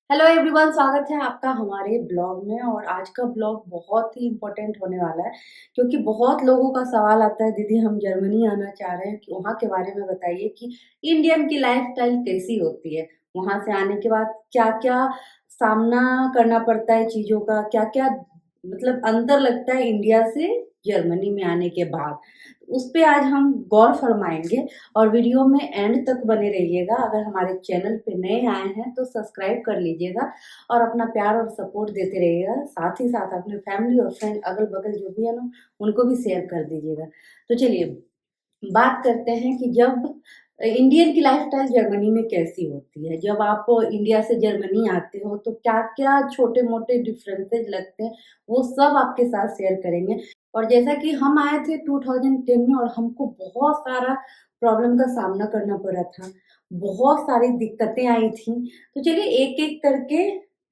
Hello everyone, स्वागत है आपका हमारे ब्लॉग में। और आज का ब्लॉग बहुत ही इम्पोर्टेंट होने वाला है क्योंकि बहुत लोगों का सवाल आता है, दीदी हम जर्मनी आना चाह रहे हैं कि वहाँ के बारे में बताइए कि इंडियन की लाइफस्टाइल कैसी होती है, वहाँ से आने के बाद क्या क्या सामना करना पड़ता है, चीज़ों का क्या क्या मतलब अंतर लगता है इंडिया से जर्मनी में आने के बाद। उस पे आज हम गौर फरमाएंगे और वीडियो में एंड तक बने रहिएगा। अगर हमारे चैनल पे नए आए हैं तो सब्सक्राइब कर लीजिएगा और अपना प्यार और सपोर्ट देते रहिएगा। साथ ही साथ अपने फैमिली और फ्रेंड अगल बगल जो भी है ना, उनको भी शेयर कर दीजिएगा। तो चलिए बात करते हैं कि जब इंडियन की लाइफस्टाइल जर्मनी में कैसी होती है। जब आप इंडिया से जर्मनी आते हो तो क्या क्या छोटे मोटे डिफरेंसेस लगते हैं, वो सब आपके साथ शेयर करेंगे। और जैसा कि हम आए थे 2010 में और हमको बहुत सारा प्रॉब्लम का सामना करना पड़ा था, बहुत सारी दिक्कतें आई थी। तो चलिए एक एक करके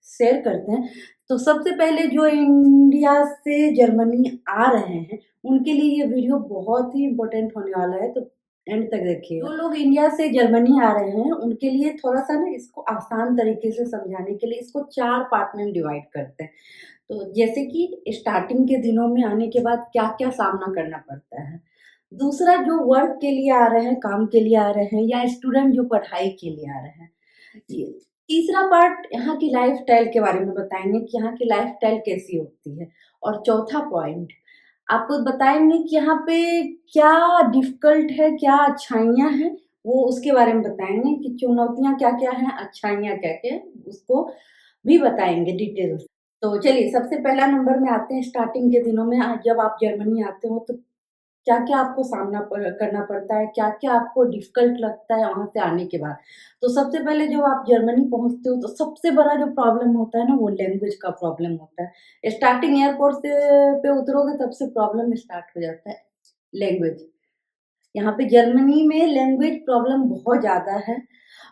शेयर करते हैं। तो सबसे पहले जो इंडिया से जर्मनी आ रहे हैं उनके लिए ये वीडियो बहुत ही इम्पोर्टेंट होने वाला है, तो एंड तक देखिए। जो लोग इंडिया से जर्मनी आ रहे हैं उनके लिए थोड़ा सा ना इसको आसान तरीके से समझाने के लिए इसको 4 पार्ट में डिवाइड करते हैं। तो जैसे कि स्टार्टिंग के दिनों में आने के बाद क्या-क्या सामना करना पड़ता है। दूसरा जो वर्क के लिए आ रहे हैं, काम के लिए आ रहे हैं या स्टूडेंट जो पढ़ाई के लिए आ रहे हैं। ये तीसरा पार्ट यहाँ की लाइफ़स्टाइल के बारे में बताएँगे कि यहाँ की लाइफ़स्टाइल कैसी होती है। और चौथा पॉइंट आपको बताएँगे कि यहाँ पे क्या डिफ़िकल्ट है, क्या अच्छाइयाँ हैं, वो उसके बारे में बताएँगे कि चुनौतियाँ क्या-क्या हैं, अच्छाइयाँ क्या-क्या हैं, उसको भी बताएँगे डिटेल। तो चलिए सबसे पहला नंबर में आते हैं स्टार्टिंग के दिनों में। जब आप जर्मनी आते हो तो क्या-क्या आपको सामना करना पड़ता है, क्या-क्या आपको डिफ़िकल्ट लगता है वहाँ से आने के बाद। तो सबसे पहले जब आप जर्मनी पहुँचते हो तो सबसे बड़ा जो प्रॉब्लम होता है ना, वो लैंग्वेज का प्रॉब्लम होता है। स्टार्टिंग एयरपोर्ट से पे उतरोगे तब से प्रॉब्लम स्टार्ट हो जाता है, लैंग्वेज। यहाँ पे जर्मनी में लैंग्वेज प्रॉब्लम बहुत ज़्यादा है।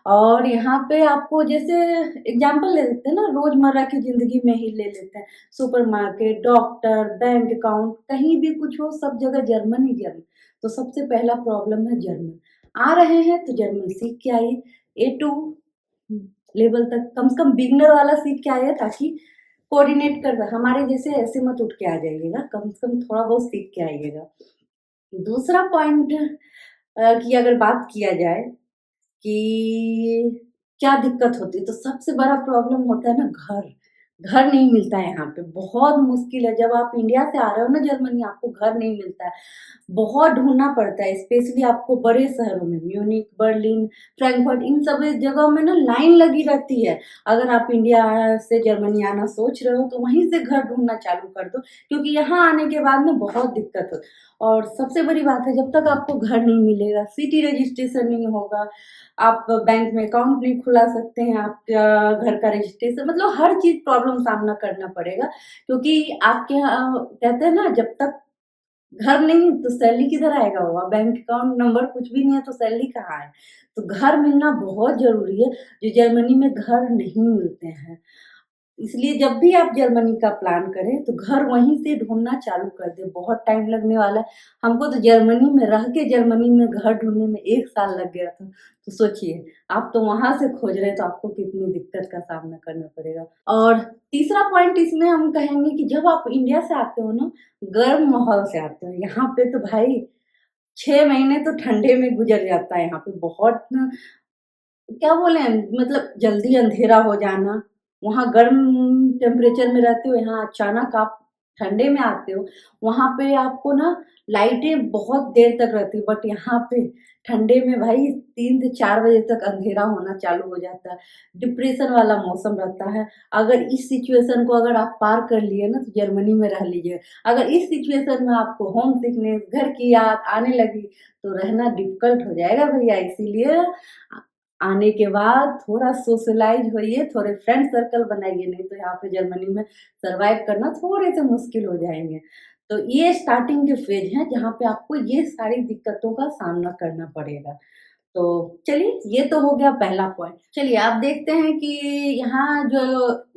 और यहाँ पे आपको जैसे एग्ज़ाम्पल ले लेते हैं ना, रोज़मर्रा की ज़िंदगी में ही ले लेते हैं। सुपरमार्केट, डॉक्टर, बैंक अकाउंट कहीं भी कुछ हो, सब जगह जर्मन ही जर्मन। तो सबसे पहला प्रॉब्लम है जर्मन। आ रहे हैं तो जर्मन सीख के आइए। A2 लेवल तक कम से कम बिगिनर वाला सीख के आइए, ताकि कोऑर्डिनेट कर हमारे जैसे ऐसे मत उठ के आ जाइएगा, कम से कम थोड़ा बहुत सीख के आइएगा। दूसरा पॉइंट की अगर बात किया जाए कि क्या दिक्कत होती है, तो सबसे बड़ा प्रॉब्लम होता है ना घर। घर नहीं मिलता है यहाँ पे, बहुत मुश्किल है। जब आप इंडिया से आ रहे हो ना जर्मनी, आपको घर नहीं मिलता है। बहुत ढूँढना पड़ता है, स्पेशली आपको बड़े शहरों में म्यूनिख, बर्लिन, फ्रैंकफर्ट इन सब जगहों में ना लाइन लगी रहती है। अगर आप इंडिया से जर्मनी आना सोच रहे हो तो वहीं से घर ढूँढना चालू कर दो, क्योंकि यहाँ आने के बाद ना बहुत दिक्कत हो। और सबसे बड़ी बात है, जब तक आपको घर नहीं मिलेगा, सिटी रजिस्ट्रेशन नहीं होगा, आप बैंक में अकाउंट नहीं खुला सकते हैं, आपका घर का रजिस्ट्रेशन मतलब हर चीज़ प्रॉब्लम सामना करना पड़ेगा। क्योंकि आपके यहाँ कहते हैं ना, जब तक घर नहीं तो सैलरी किधर आएगा हुआ? बैंक अकाउंट नंबर कुछ भी नहीं है तो सैलरी कहाँ है? तो घर मिलना बहुत ज़रूरी है, जो जर्मनी में घर नहीं मिलते हैं। इसलिए जब भी आप जर्मनी का प्लान करें तो घर वहीं से ढूँढना चालू कर दें, बहुत टाइम लगने वाला है। हमको तो जर्मनी में रह के जर्मनी में घर ढूँढने में 1 साल लग गया था। तो सोचिए, आप तो वहाँ से खोज रहे हैं तो आपको कितनी दिक्कत का सामना करना पड़ेगा। और तीसरा पॉइंट इसमें हम कहेंगे कि जब आप इंडिया से आते हो ना, गर्म माहौल से आते हो, यहाँ पे तो भाई 6 महीने तो ठंडे में गुज़र जाता है यहाँ पे। बहुत ना क्या बोलें, मतलब जल्दी अंधेरा हो जाना, वहाँ गर्म टेम्परेचर में रहते हो, यहाँ अचानक आप ठंडे में आते हो, वहाँ पे आपको ना लाइटें बहुत देर तक रहती है, बट यहाँ पे ठंडे में भाई 3 से 4 बजे तक अंधेरा होना चालू हो जाता है, डिप्रेशन वाला मौसम रहता है। अगर इस सिचुएशन को अगर आप पार कर लिए ना, तो जर्मनी में रह लीजिए। अगर इस सिचुएशन में आपको होम सिकनेस, घर की याद आने लगी, तो रहना डिफ़िकल्ट हो जाएगा भैया। इसीलिए आने के बाद थोड़ा सोशलाइज़ होइए, थोड़े फ्रेंड सर्कल बनाइए, नहीं तो यहाँ पे जर्मनी में सर्वाइव करना थोड़े से मुश्किल हो जाएँगे। तो ये स्टार्टिंग के फ़ेज़ हैं जहाँ पे आपको ये सारी दिक्कतों का सामना करना पड़ेगा। तो चलिए ये तो हो गया पहला पॉइंट। चलिए आप देखते हैं कि यहाँ जो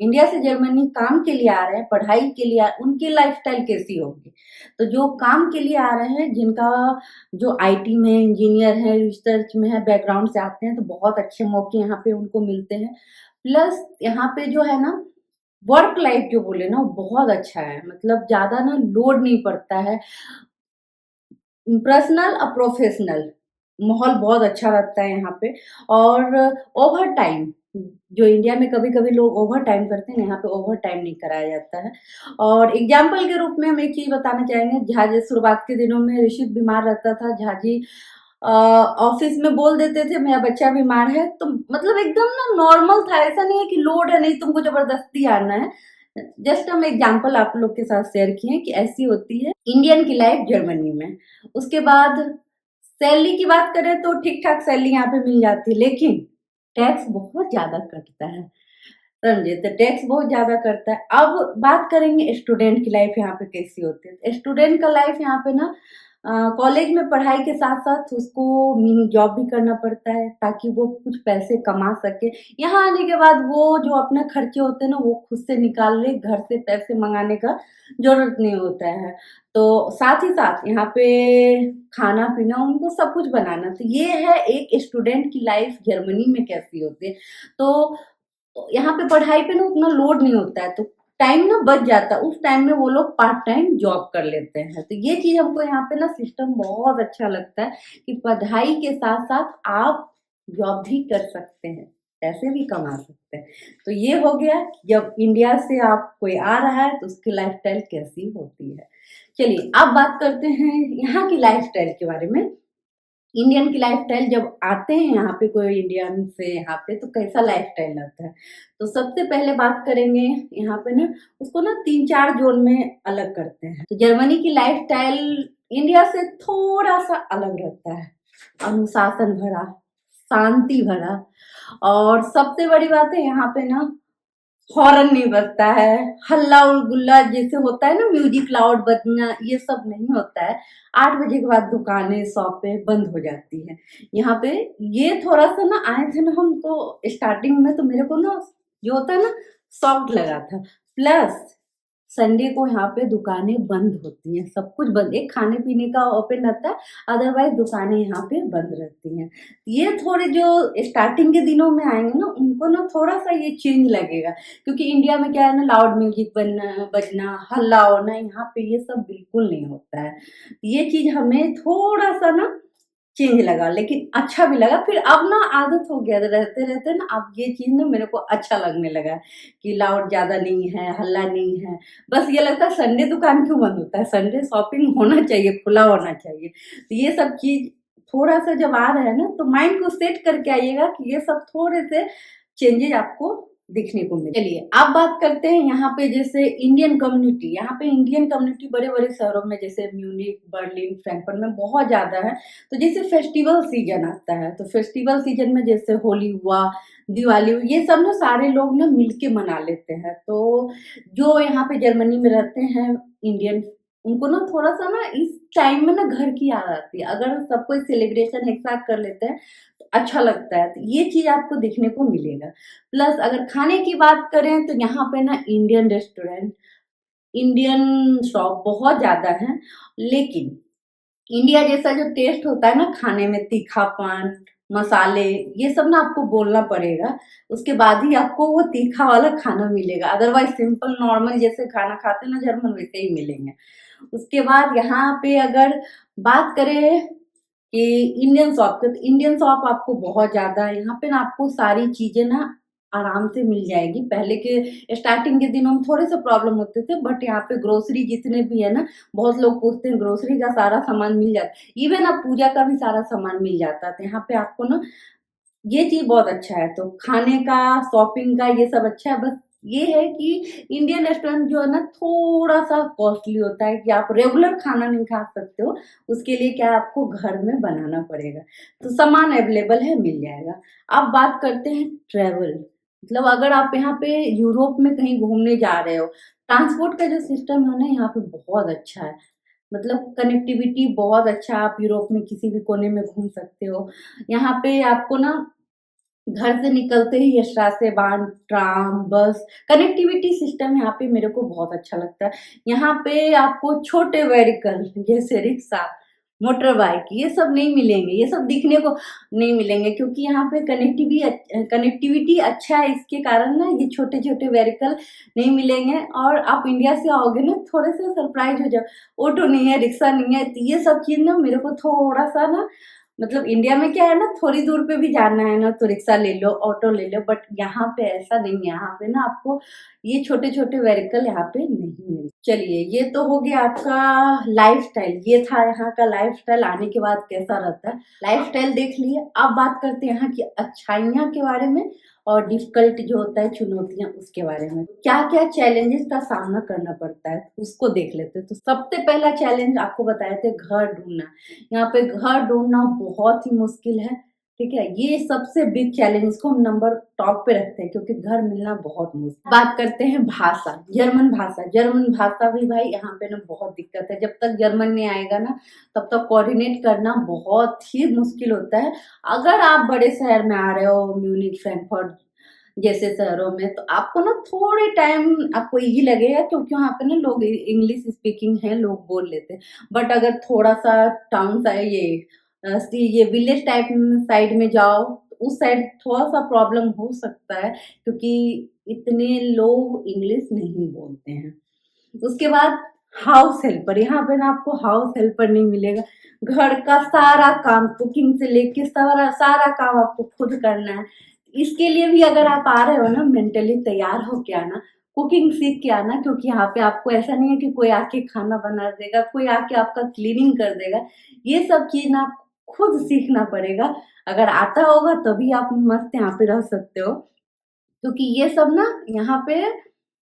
इंडिया से जर्मनी काम के लिए आ रहे हैं, पढ़ाई के लिए उनकी लाइफ़स्टाइल कैसी होगी? तो जो काम के लिए आ रहे हैं, जिनका जो आईटी में इंजीनियर है, रिसर्च में है, बैकग्राउंड से आते हैं, तो बहुत अच्छे मौके यहाँ पे उनको मिलते हैं। प्लस यहाँ पे जो है ना वर्क लाइफ जो बोले ना वो बहुत अच्छा है, मतलब ज़्यादा ना लोड नहीं पड़ता है। पर्सनल और प्रोफेशनल माहौल बहुत अच्छा लगता है यहाँ पे। और ओवर टाइम जो इंडिया में कभी-कभी लोग ओवर टाइम करते हैं, यहाँ पे ओवर टाइम नहीं कराया जाता है। और एग्जाम्पल के रूप में हम एक चीज़ बताना चाहेंगे, जहाँ जी शुरुआत के दिनों में ऋषित बीमार रहता था, जहाँ जी ऑफिस में बोल देते थे मेरा बच्चा बीमार है, तो मतलब एकदम ना नॉर्मल था, ऐसा नहीं है कि लोड है, नहीं तुमको जबरदस्ती आना है। जस्ट हम एग्जाम्पल आप लोग के साथ शेयर किए कि ऐसी होती है इंडियन की लाइफ जर्मनी में। उसके बाद सैलरी की बात करें तो ठीक ठाक सैलरी यहाँ पे मिल जाती है, लेकिन टैक्स बहुत ज्यादा कटता है, समझे, तो टैक्स बहुत ज्यादा करता है। अब बात करेंगे स्टूडेंट की लाइफ यहाँ पे कैसी होती है। स्टूडेंट का लाइफ यहाँ पे ना कॉलेज में पढ़ाई के साथ साथ उसको मिनी जॉब भी करना पड़ता है ताकि वो कुछ पैसे कमा सके। यहाँ आने के बाद वो जो अपने खर्चे होते हैं ना वो खुद से निकाल ले, घर से पैसे मंगाने का जरूरत नहीं होता है। तो साथ ही साथ यहाँ पे खाना पीना उनको सब कुछ बनाना, तो ये है एक स्टूडेंट की लाइफ जर्मनी में कैसी होती है। तो यहाँ पे पढ़ाई पे ना उतना लोड नहीं होता है, तो टाइम ना बच जाता है, उस टाइम में वो लोग पार्ट टाइम जॉब कर लेते हैं। तो ये चीज हमको यहाँ पे ना सिस्टम बहुत अच्छा लगता है कि पढ़ाई के साथ साथ आप जॉब भी कर सकते हैं, पैसे भी कमा सकते हैं। तो ये हो गया, जब इंडिया से आप कोई आ रहा है तो उसकी लाइफस्टाइल कैसी होती है। चलिए अब बात करते हैं यहाँ की लाइफस्टाइल के बारे में। इंडियन की लाइफस्टाइल जब आते हैं यहाँ पे कोई इंडियन से यहाँ पे, तो कैसा लाइफस्टाइल आता है। तो सबसे पहले बात करेंगे यहाँ पे ना, उसको ना 3-4 जोन में अलग करते हैं। तो जर्मनी की लाइफस्टाइल इंडिया से थोड़ा सा अलग रहता है, अनुशासन भरा, शांति भरा। और सबसे बड़ी बात है यहाँ पे ना हॉर्न नहीं बजता है, हल्ला और गुल्ला जैसे होता है ना म्यूजिक लाउड बजना, ये सब नहीं होता है। 8 बजे के बाद दुकानें शॉपें बंद हो जाती हैं यहाँ पे। ये थोड़ा सा ना आए थे ना हम तो स्टार्टिंग में, तो मेरे को ना जो होता है ना शॉक लगा था। प्लस संडे को यहाँ पे दुकानें बंद होती हैं, सब कुछ बंद, एक खाने पीने का ओपन रहता है, अदरवाइज दुकानें यहाँ पे बंद रहती हैं। ये थोड़े जो स्टार्टिंग के दिनों में आएंगे ना उनको ना थोड़ा सा ये चेंज लगेगा, क्योंकि इंडिया में क्या है ना लाउड म्यूजिक बनना बजना हल्ला होना, यहाँ पे ये सब बिल्कुल नहीं होता है। ये चीज हमें थोड़ा सा ना चेंज लगा, लेकिन अच्छा भी लगा। फिर अब ना आदत हो गया, रहते रहते ना अब ये चीज ना मेरे को अच्छा लगने लगा कि लाउड ज्यादा नहीं है, हल्ला नहीं है। बस ये लगता है संडे दुकान क्यों बंद होता है, संडे शॉपिंग होना चाहिए, खुला होना चाहिए। तो ये सब चीज थोड़ा सा जब आ रहा है ना, तो माइंड को सेट करके आइएगा कि ये सब थोड़े से चेंजेस आपको दिखने को मिले। चलिए अब बात करते हैं यहाँ पे जैसे इंडियन कम्युनिटी। यहाँ पे इंडियन कम्युनिटी बड़े बड़े शहरों में जैसे म्यूनिक, बर्लिन, फ्रैंकफर्ट में बहुत ज्यादा है। तो जैसे फेस्टिवल सीजन आता है, तो फेस्टिवल सीजन में जैसे होली हुआ, दिवाली हुई, ये सब ना सारे लोग ना मिलके मना लेते हैं। तो जो यहाँ पे जर्मनी में रहते हैं इंडियन, उनको ना थोड़ा सा ना इस टाइम में ना घर की याद आती है। अगर सब कोई सेलिब्रेशन एक साथ कर लेते हैं तो अच्छा लगता है, तो ये चीज आपको देखने को मिलेगा। प्लस अगर खाने की बात करें तो यहाँ पे ना इंडियन रेस्टोरेंट, इंडियन शॉप बहुत ज्यादा है। लेकिन इंडिया जैसा जो टेस्ट होता है ना खाने में, तीखापन, मसाले, ये सब ना आपको बोलना पड़ेगा, उसके बाद ही आपको वो तीखा वाला खाना मिलेगा। अदरवाइज सिंपल नॉर्मल जैसे खाना खाते हैं ना जर्मन, वैसे ही मिलेंगे। उसके बाद यहाँ पे अगर बात करें कि इंडियन शॉप के, तो इंडियन शॉप आपको बहुत ज्यादा है यहाँ पे ना, आपको सारी चीजें ना आराम से मिल जाएगी। पहले के स्टार्टिंग के दिनों में थोड़े से प्रॉब्लम होते थे, बट यहाँ पे ग्रोसरी जितने भी है ना, बहुत लोग पूछते हैं ग्रोसरी का सारा सामान मिल जाता है, इवन अब पूजा का भी सारा सामान मिल जाता है। तो यहाँ पे आपको ना ये चीज बहुत अच्छा है। तो खाने का, शॉपिंग का, ये सब अच्छा है। बस ये है कि इंडियन रेस्टोरेंट जो है ना थोड़ा सा कॉस्टली होता है, कि आप रेगुलर खाना नहीं खा सकते हो, उसके लिए क्या है, आपको घर में बनाना पड़ेगा। तो सामान अवेलेबल है, मिल जाएगा। अब बात करते हैं ट्रेवल, मतलब अगर आप यहाँ पे यूरोप में कहीं घूमने जा रहे हो, ट्रांसपोर्ट का जो सिस्टम है ना यहाँ पे बहुत अच्छा है, मतलब कनेक्टिविटी बहुत अच्छा है, आप यूरोप में किसी भी कोने में घूम सकते हो। यहाँ पे आपको ना घर से निकलते ही स्ट्रासेबान, ट्राम, बस, कनेक्टिविटी सिस्टम यहाँ पे मेरे को बहुत अच्छा लगता है। यहाँ पे आपको छोटे व्हीकल जैसे रिक्शा मोटर बाइक ये सब नहीं मिलेंगे, ये सब दिखने को नहीं मिलेंगे, क्योंकि यहाँ पे कनेक्टिविटी अच्छा है, इसके कारण ना ये छोटे छोटे व्हीकल नहीं मिलेंगे। और आप इंडिया से आओगे ना, थोड़े से सरप्राइज हो जाओ, ऑटो नहीं है, रिक्शा नहीं है, तो ये सब चीज ना मेरे को थोड़ा सा ना, मतलब इंडिया में क्या है ना, थोड़ी दूर पे भी जाना है ना तो रिक्शा ले लो, ऑटो ले लो, बट यहाँ पे ऐसा नहीं है। यहाँ पे ना आपको ये छोटे छोटे व्हीकल यहाँ पे नहीं मिलते। चलिए, ये तो हो गया आपका लाइफस्टाइल, ये था यहाँ का लाइफस्टाइल आने के बाद कैसा रहता है। लाइफस्टाइल देख लिए, अब बात करते हैं यहाँ की अच्छाइयाँ के बारे में और डिफिकल्ट जो होता है, चुनौतियां, उसके बारे में। क्या क्या चैलेंजेस का सामना करना पड़ता है उसको देख लेते हैं। तो सबसे पहला चैलेंज आपको बताए थे, घर ढूंढना। यहाँ पे घर ढूंढना बहुत ही मुश्किल है, ठीक है। ये सबसे बिग चैलेंज, इसको हम नंबर टॉप पे रखते हैं, क्योंकि घर मिलना बहुत मुश्किल। बात करते हैं भाषा, जर्मन भाषा। जर्मन भाषा भी भाई यहाँ पे ना बहुत दिक्कत है, जब तक जर्मन नहीं आएगा ना तब तक कोऑर्डिनेट करना बहुत ही मुश्किल होता है। अगर आप बड़े शहर में आ रहे हो, म्यूनिक, फ्रैंकफर्ट जैसे शहरों में, तो आपको ना थोड़े टाइम आपको इजी लगेगा, क्योंकि वहाँ पे ना लोग इंग्लिश स्पीकिंग है, लोग बोल लेते हैं। बट अगर थोड़ा सा टाउन सा ये विलेज टाइप साइड में जाओ, तो उस साइड थोड़ा सा प्रॉब्लम हो सकता है, क्योंकि इतने लोग इंग्लिश नहीं बोलते हैं। उसके बाद हाउस हेल्पर, यहाँ पे ना आपको हाउस हेल्पर नहीं मिलेगा। घर का सारा काम, कुकिंग से लेके सारा सारा काम आपको खुद करना है। इसके लिए भी अगर आप आ रहे हो ना, मेंटली तैयार हो के आना, कुकिंग सीख के आना, क्योंकि यहाँ पे आपको ऐसा नहीं है कि कोई आके खाना बना देगा, कोई आके आपका क्लीनिंग कर देगा। ये सब चीज ना आपको खुद सीखना पड़ेगा। अगर आता होगा तभी आप मस्त यहाँ पे रह सकते हो, क्योंकि ये सब ना यहाँ पे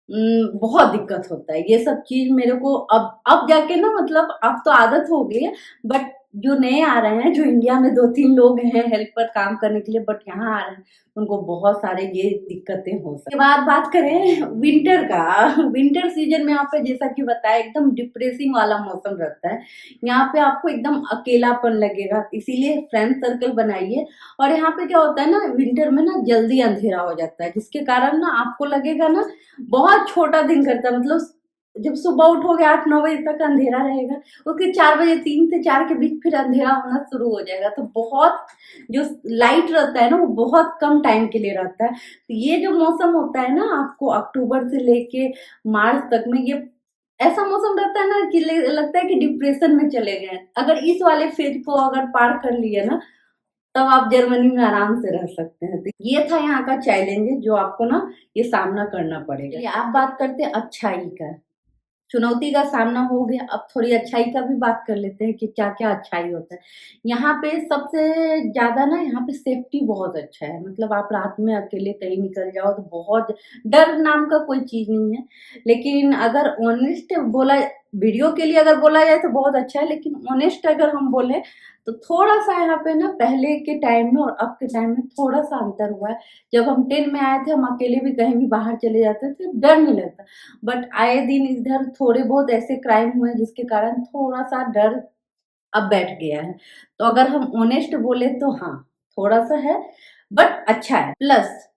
बहुत दिक्कत होता है। ये सब चीज मेरे को अब जाके ना, मतलब अब तो आदत हो गई है, बट जो नए आ रहे हैं, जो इंडिया में 2-3 लोग हैं हेल्प पर काम करने के लिए, बट यहाँ आ रहे हैं, उनको बहुत सारे ये दिक्कतें हो सकती। के बाद बात करें विंटर का, विंटर सीजन में यहाँ पे जैसा कि बताया, एकदम डिप्रेसिंग वाला मौसम रहता है। यहाँ पे आपको एकदम अकेलापन लगेगा, इसीलिए फ्रेंड सर्कल बनाइए। और यहाँ पे क्या होता है ना, विंटर में ना जल्दी अंधेरा हो जाता है, जिसके कारण ना आपको लगेगा ना बहुत छोटा दिन करता है। मतलब जब सुबह उठोगे 8-9 बजे तक अंधेरा रहेगा, उसके 4 बजे, 3 से 4 के बीच फिर अंधेरा होना शुरू हो जाएगा। तो बहुत जो लाइट रहता है ना, वो बहुत कम टाइम के लिए रहता है। तो ये जो मौसम होता है ना, आपको अक्टूबर से लेके मार्च तक में, ये ऐसा मौसम रहता है ना कि लगता है कि डिप्रेशन में चले गए। अगर इस वाले फेज को अगर पार कर लिए ना, तब आप जर्मनी में आराम से रह सकते हैं। तो ये था यहाँ का चैलेंज, जो आपको ना ये सामना करना पड़ेगा। ये आप बात करते हैं अच्छाई का, चुनौती का सामना हो गया, अब थोड़ी अच्छाई का भी बात कर लेते हैं कि क्या क्या अच्छाई होता है। यहाँ पे सबसे ज्यादा ना, यहाँ पे सेफ्टी बहुत अच्छा है। मतलब आप रात में अकेले कहीं निकल जाओ तो बहुत डर नाम का कोई चीज नहीं है। लेकिन अगर ऑनेस्ट बोला, वीडियो के लिए अगर बोला जाए तो बहुत अच्छा है, लेकिन ऑनेस्ट अगर हम बोले तो थोड़ा सा यहाँ पे ना, पहले के टाइम में और अब के टाइम में थोड़ा सा अंतर हुआ है। जब हम 10 में आए थे, हम अकेले भी कहीं भी बाहर चले जाते थे, डर नहीं लगता। बट आए दिन इधर थोड़े बहुत ऐसे क्राइम हुए, जिसके कारण थोड़ा सा डर अब बैठ गया है। तो अगर हम ऑनेस्ट बोले तो हाँ, थोड़ा सा है, बट अच्छा है। प्लस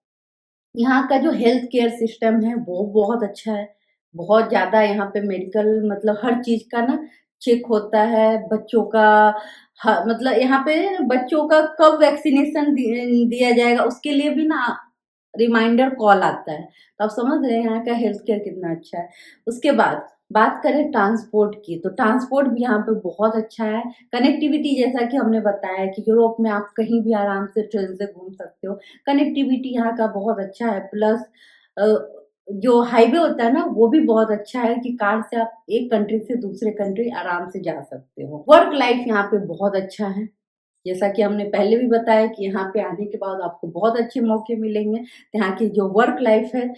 यहाँ का जो हेल्थ केयर सिस्टम है वो बहुत अच्छा है। बहुत ज़्यादा यहाँ पे मेडिकल, मतलब हर चीज़ का ना चेक होता है। बच्चों का मतलब यहाँ पे बच्चों का कब वैक्सीनेशन दिया जाएगा, उसके लिए भी ना रिमाइंडर कॉल आता है। तो आप समझ रहे हैं यहाँ का हेल्थ केयर कितना अच्छा है। उसके बाद बात करें ट्रांसपोर्ट की, तो ट्रांसपोर्ट भी यहाँ पे बहुत अच्छा है। कनेक्टिविटी, जैसा कि हमने बताया कि यूरोप में आप कहीं भी आराम से ट्रेन से घूम सकते हो। कनेक्टिविटी यहाँ का बहुत अच्छा है। प्लस जो हाईवे होता है ना, वो भी बहुत अच्छा है कि कार से आप एक कंट्री से दूसरे कंट्री आराम से जा सकते हो। वर्क लाइफ यहाँ पे बहुत अच्छा है, जैसा कि हमने पहले भी बताया कि यहाँ पे आने के बाद आपको बहुत अच्छे मौके मिलेंगे। यहाँ की जो वर्क लाइफ है,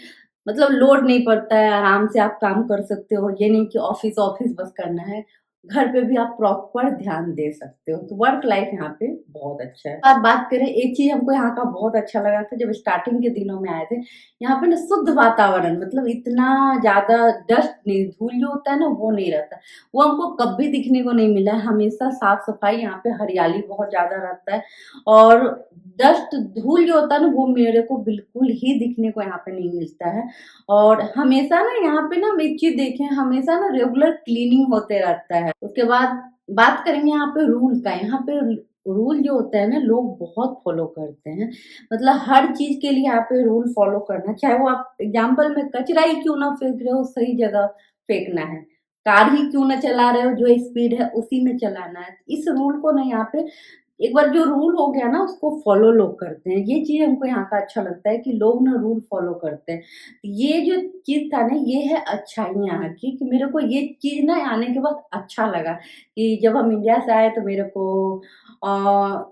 मतलब लोड नहीं पड़ता है, आराम से आप काम कर सकते हो। ये नहीं कि ऑफिस ऑफिस बस करना है, घर पे भी आप प्रॉपर ध्यान दे सकते हो। तो वर्क लाइफ यहाँ पे बहुत अच्छा है। अब बात करें, एक चीज हमको यहाँ का बहुत अच्छा लगा था, जब स्टार्टिंग के दिनों में आए थे, यहाँ पे ना शुद्ध वातावरण, मतलब इतना ज्यादा डस्ट नहीं, धूल जो होता है ना वो नहीं रहता। वो हमको कभी दिखने को नहीं मिला है। हमेशा साफ सफाई, यहाँ पे हरियाली बहुत ज्यादा रहता है। और डस्ट, धूल जो होता है ना, वो मेरे को बिल्कुल ही दिखने को यहाँ पे नहीं मिलता है। और हमेशा ना यहाँ पे ना, हम एक चीज देखें, हमेशा ना रेगुलर क्लीनिंग होते रहता है। उसके बाद बात करेंगे यहाँ पे रूल का। यहाँ पे रूल जो होता है ना, लोग बहुत फॉलो करते हैं। मतलब हर चीज़ के लिए यहाँ पे रूल फॉलो करना, चाहे वो आप एग्ज़ाम्पल में कचरा ही क्यों ना फेंक रहे हो, सही जगह फेंकना है। कार ही क्यों ना चला रहे हो, जो स्पीड है उसी में चलाना है। इस रूल को ना यहाँ पे, एक बार जो रूल हो गया ना उसको फॉलो लोग करते हैं। ये चीज़ हमको यहाँ का अच्छा लगता है कि लोग ना रूल फॉलो करते हैं। ये जो चीज़ था ना, ये है अच्छाई यहाँ की, कि मेरे को ये चीज़ ना आने के बाद अच्छा लगा कि जब हम इंडिया से आए तो मेरे को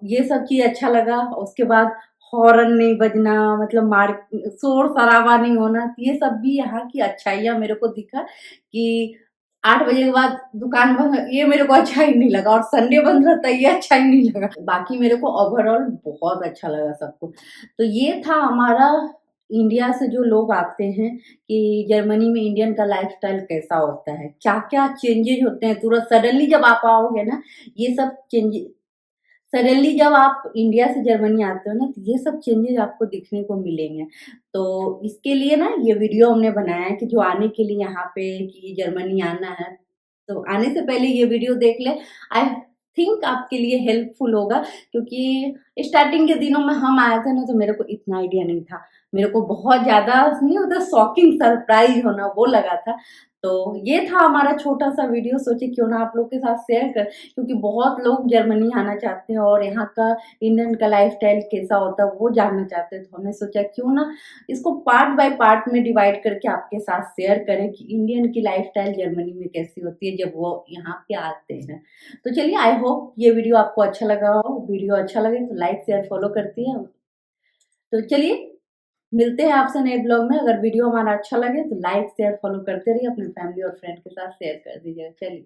ये सब चीज़ अच्छा लगा। उसके बाद हॉर्न नहीं बजना, मतलब मार शोर-शराबा नहीं होना, ये सब भी यहाँ की अच्छाइयाँ मेरे को दिखा कि 8 बजे के बाद दुकान बंद, ये मेरे को अच्छा ही नहीं लगा, और संडे बंद रहता है, ये अच्छा ही नहीं लगा। बाकी मेरे को ओवरऑल बहुत अच्छा लगा सब कुछ। तो ये था हमारा इंडिया से जो लोग आते हैं कि जर्मनी में इंडियन का लाइफ़स्टाइल कैसा होता है, क्या-क्या चेंजेज़ होते हैं तुरंत सडनली जब आप आओगे ना, ये सब चेंजेज़ सडनली जब आप इंडिया से जर्मनी आते हो ना, तो ये सब चेंजेज़ आपको दिखने को मिलेंगे। तो इसके लिए ना ये वीडियो हमने बनाया है कि जो आने के लिए यहाँ पे कि जर्मनी आना है, तो आने से पहले ये वीडियो देख लें। आई थिंक आपके लिए हेल्पफुल होगा, क्योंकि स्टार्टिंग के दिनों में हम आए थे ना, तो मेरे को इतना आइडिया नहीं था। मेरे को बहुत ज़्यादा नहीं होता शॉकिंग सरप्राइज़ होना, वो लगा था। तो ये था हमारा छोटा-सा वीडियो, सोचे क्यों ना आप लोग के साथ शेयर कर, क्योंकि बहुत लोग जर्मनी आना चाहते हैं और यहाँ का इंडियन का लाइफ़स्टाइल कैसा होता है वो जानना चाहते हैं। तो हमने सोचा क्यों ना इसको पार्ट बाय पार्ट में डिवाइड करके आपके साथ शेयर करें कि इंडियन की लाइफ़स्टाइल जर्मनी में कैसी होती है जब वो यहाँ पे आते हैं। तो चलिए, आई होप ये वीडियो आपको अच्छा लगा हो। वीडियो अच्छा लगे तो लाइक, शेयर, फॉलो करती हैं। तो चलिए, मिलते हैं आपसे नए ब्लॉग में। अगर वीडियो हमारा अच्छा लगे तो लाइक, शेयर, फॉलो करते रहिए। अपने फैमिली और फ्रेंड के साथ शेयर कर दीजिएगा। चलिए।